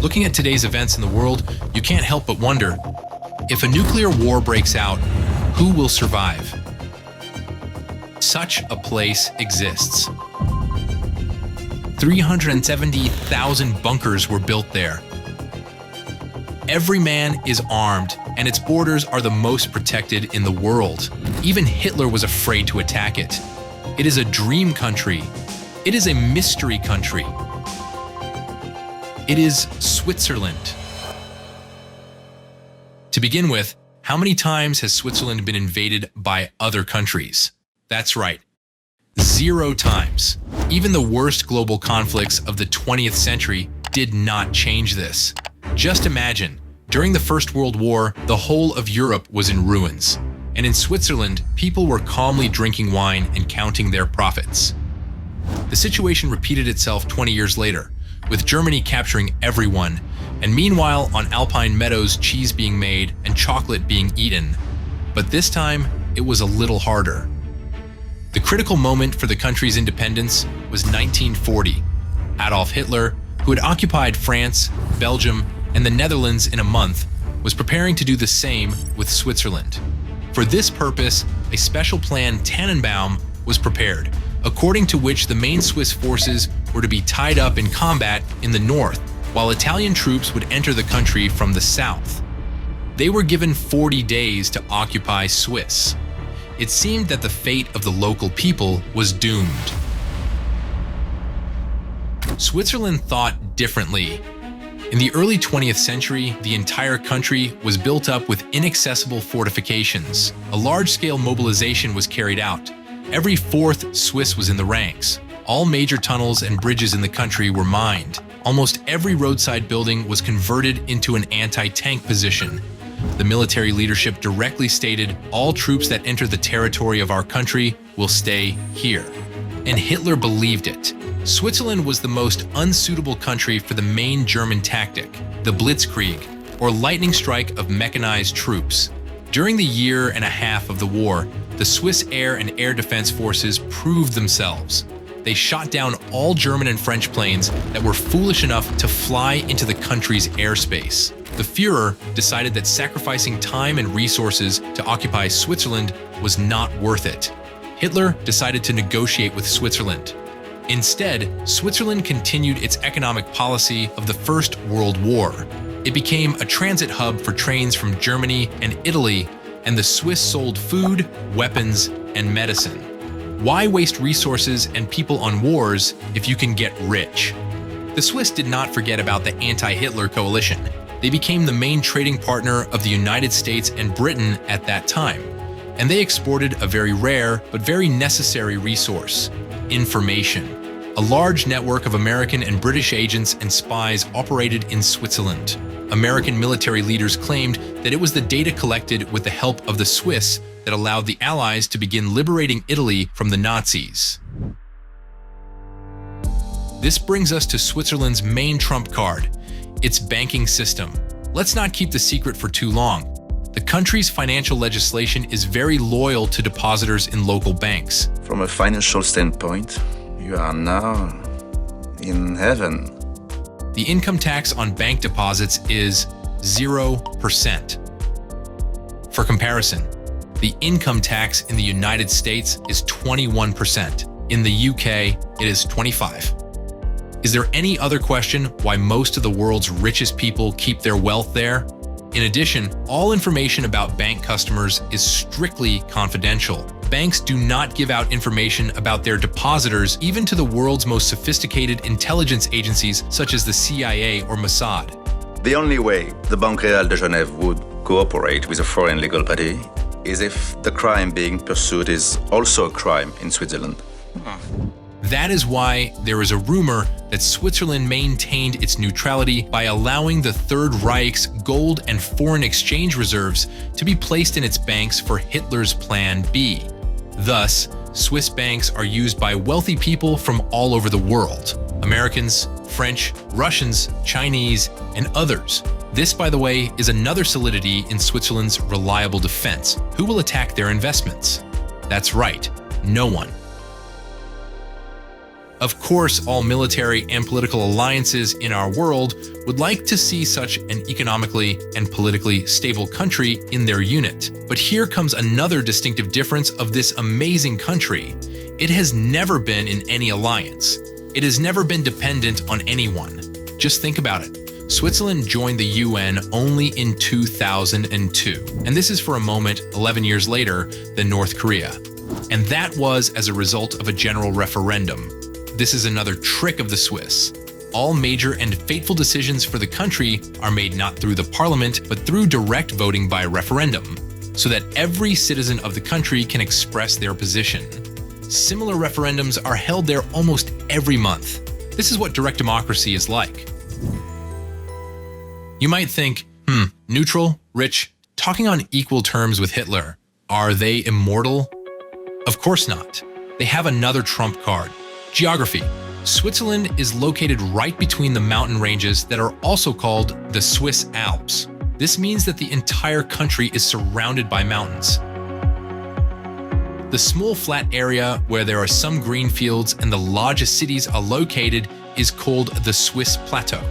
Looking at today's events in the world, you can't help but wonder, if a nuclear war breaks out, who will survive? Such a place exists. 370,000 bunkers were built there. Every man is armed, and its borders are the most protected in the world. Even Hitler was afraid to attack it. It is a dream country. It is a mystery country. It is Switzerland. To begin with, how many times has Switzerland been invaded by other countries? That's right, 0 times. Even the worst global conflicts of the 20th century did not change this. Just imagine, during the First World War, the whole of Europe was in ruins. And in Switzerland, people were calmly drinking wine and counting their profits. The situation repeated itself 20 years later, with Germany capturing everyone, and meanwhile on Alpine meadows cheese being made and chocolate being eaten. But this time, it was a little harder. The critical moment for the country's independence was 1940. Adolf Hitler, who had occupied France, Belgium, and the Netherlands in a month, was preparing to do the same with Switzerland. For this purpose, a special plan Tannenbaum was prepared, according to which the main Swiss forces were to be tied up in combat in the north, while Italian troops would enter the country from the south. They were given 40 days to occupy Swiss. It seemed that the fate of the local people was doomed. Switzerland thought differently. In the early 20th century, the entire country was built up with inaccessible fortifications. A large-scale mobilization was carried out. Every 4th Swiss was in the ranks. All major tunnels and bridges in the country were mined. Almost every roadside building was converted into an anti-tank position. The military leadership directly stated, all troops that enter the territory of our country will stay here. And Hitler believed it. Switzerland was the most unsuitable country for the main German tactic, the Blitzkrieg, or lightning strike of mechanized troops. During the year and a half of the war, the Swiss air and air defense forces proved themselves. They shot down all German and French planes that were foolish enough to fly into the country's airspace. The Führer decided that sacrificing time and resources to occupy Switzerland was not worth it. Hitler decided to negotiate with Switzerland. Instead, Switzerland continued its economic policy of the First World War. It became a transit hub for trains from Germany and Italy, and the Swiss sold food, weapons, and medicine. Why waste resources and people on wars if you can get rich? The Swiss did not forget about the anti-Hitler coalition. They became the main trading partner of the United States and Britain at that time, and they exported a very rare but very necessary resource: information. A large network of American and British agents and spies operated in Switzerland. American military leaders claimed that it was the data collected with the help of the Swiss that allowed the Allies to begin liberating Italy from the Nazis. This brings us to Switzerland's main trump card, its banking system. Let's not keep the secret for too long. The country's financial legislation is very loyal to depositors in local banks. From a financial standpoint, you are now in heaven. The income tax on bank deposits is 0%. For comparison, the income tax in the United States is 21%. In the UK, it is 25%. Is there any other question why most of the world's richest people keep their wealth there? In addition, all information about bank customers is strictly confidential. Banks do not give out information about their depositors even to the world's most sophisticated intelligence agencies such as the CIA or Mossad. The only way the Banque Reale de Genève would cooperate with a foreign legal body is if the crime being pursued is also a crime in Switzerland. That is why there is a rumor that Switzerland maintained its neutrality by allowing the Third Reich's gold and foreign exchange reserves to be placed in its banks for Hitler's Plan B. Thus, Swiss banks are used by wealthy people from all over the world: Americans, French, Russians, Chinese, and others. This, by the way, is another solidity in Switzerland's reliable defense. Who will attack their investments? That's right, no one. Of course, all military and political alliances in our world would like to see such an economically and politically stable country in their unit. But here comes another distinctive difference of this amazing country. It has never been in any alliance. It has never been dependent on anyone. Just think about it. Switzerland joined the UN only in 2002, and this is for a moment 11 years later than North Korea. And that was as a result of a general referendum. This is another trick of the Swiss. All major and fateful decisions for the country are made not through the parliament, but through direct voting by referendum, so that every citizen of the country can express their position. Similar referendums are held there almost every month. This is what direct democracy is like. You might think, neutral, rich, talking on equal terms with Hitler. Are they immortal? Of course not. They have another trump card. Geography. Switzerland is located right between the mountain ranges that are also called the Swiss Alps. This means that the entire country is surrounded by mountains. The small flat area where there are some green fields and the largest cities are located is called the Swiss Plateau.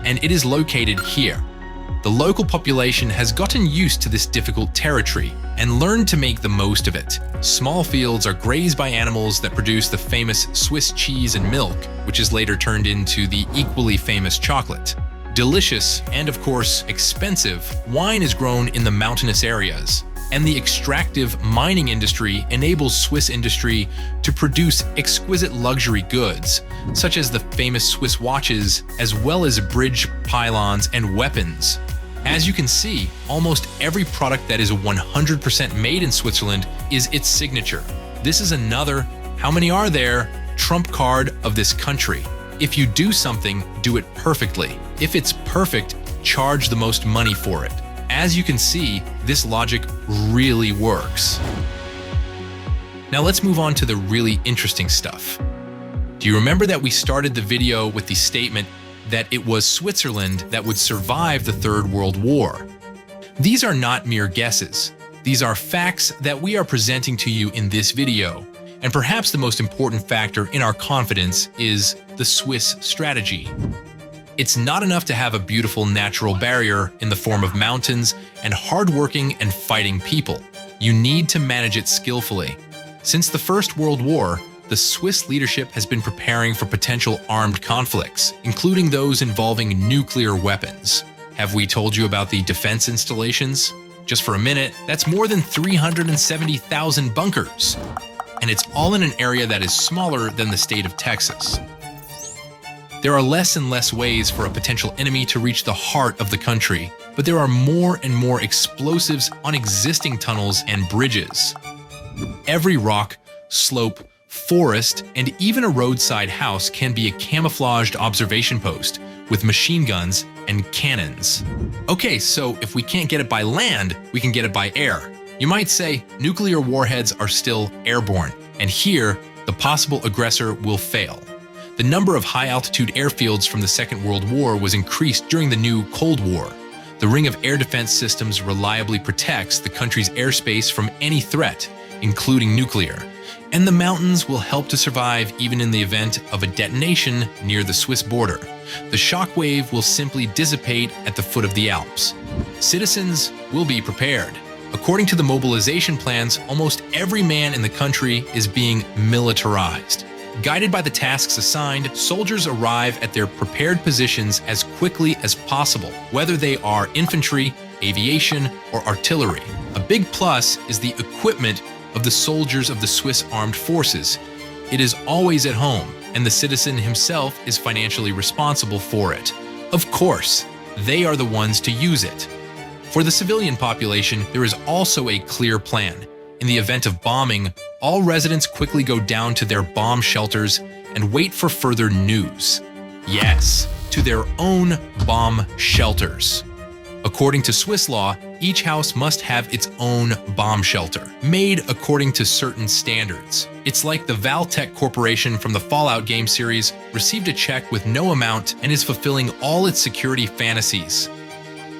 And it is located here. The local population has gotten used to this difficult territory and learned to make the most of it. Small fields are grazed by animals that produce the famous Swiss cheese and milk, which is later turned into the equally famous chocolate. Delicious and, of course, expensive, wine is grown in the mountainous areas. And the extractive mining industry enables Swiss industry to produce exquisite luxury goods, such as the famous Swiss watches, as well as bridge pylons and weapons. As you can see, almost every product that is 100% made in Switzerland is its signature. This is another, how many are there, trump card of this country. If you do something, do it perfectly. If it's perfect, charge the most money for it. As you can see, this logic really works. Now let's move on to the really interesting stuff. Do you remember that we started the video with the statement that it was Switzerland that would survive the Third World War? These are not mere guesses. These are facts that we are presenting to you in this video. And perhaps the most important factor in our confidence is the Swiss strategy. It's not enough to have a beautiful natural barrier in the form of mountains and hardworking and fighting people. You need to manage it skillfully. Since the First World War, the Swiss leadership has been preparing for potential armed conflicts, including those involving nuclear weapons. Have we told you about the defense installations? Just for a minute, that's more than 370,000 bunkers. And it's all in an area that is smaller than the state of Texas. There are less and less ways for a potential enemy to reach the heart of the country, but there are more and more explosives on existing tunnels and bridges. Every rock, slope, forest, and even a roadside house can be a camouflaged observation post with machine guns and cannons. Okay, so if we can't get it by land, we can get it by air. You might say nuclear warheads are still airborne, and here, the possible aggressor will fail. The number of high-altitude airfields from the Second World War was increased during the new Cold War. The Ring of Air Defense Systems reliably protects the country's airspace from any threat, including nuclear. And the mountains will help to survive even in the event of a detonation near the Swiss border. The shockwave will simply dissipate at the foot of the Alps. Citizens will be prepared. According to the mobilization plans, almost every man in the country is being militarized. Guided by the tasks assigned, soldiers arrive at their prepared positions as quickly as possible, whether they are infantry, aviation, or artillery. A big plus is the equipment of the soldiers of the Swiss Armed Forces. It is always at home, and the citizen himself is financially responsible for it. Of course, they are the ones to use it. For the civilian population, there is also a clear plan. In the event of bombing, all residents quickly go down to their bomb shelters and wait for further news. Yes, to their own bomb shelters. According to Swiss law, each house must have its own bomb shelter, made according to certain standards. It's like the Valtech Corporation from the Fallout game series received a check with no amount and is fulfilling all its security fantasies.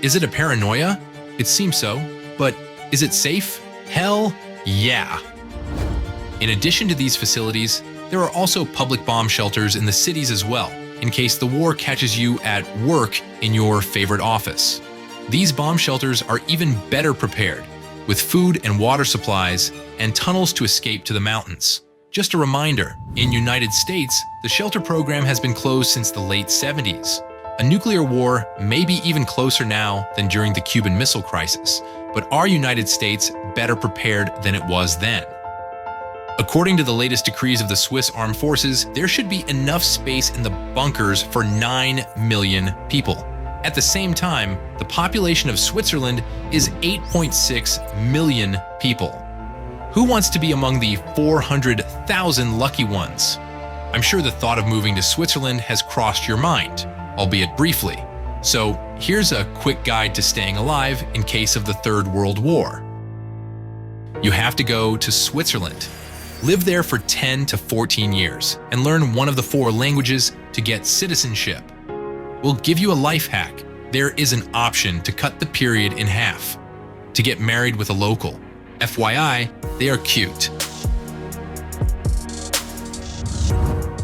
Is it a paranoia? It seems so, but is it safe? Hell yeah. In addition to these facilities, There are also public bomb shelters in the cities as well, in case the war catches you at work in your favorite office. These bomb shelters are even better prepared, with food and water supplies and tunnels to escape to the mountains. Just a reminder, in the United States, the shelter program has been closed since the late 70s. A nuclear war may be even closer now than during the Cuban Missile Crisis, but are United States better prepared than it was then? According to the latest decrees of the Swiss Armed Forces, there should be enough space in the bunkers for 9 million people. At the same time, the population of Switzerland is 8.6 million people. Who wants to be among the 400,000 lucky ones? I'm sure the thought of moving to Switzerland has crossed your mind, albeit briefly. So here's a quick guide to staying alive in case of the Third World War. You have to go to Switzerland. Live there for 10 to 14 years and learn one of the 4 languages to get citizenship. We'll give you a life hack. There is an option to cut the period in half, to get married with a local. FYI, they are cute.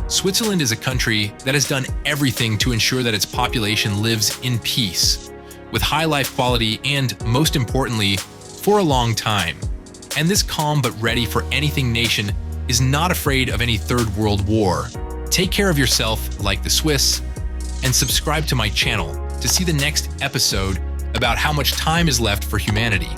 Switzerland is a country that has done everything to ensure that its population lives in peace, with high life quality and, most importantly, for a long time. And this calm but ready for anything nation is not afraid of any Third World War. Take care of yourself like the Swiss, and subscribe to my channel to see the next episode about how much time is left for humanity.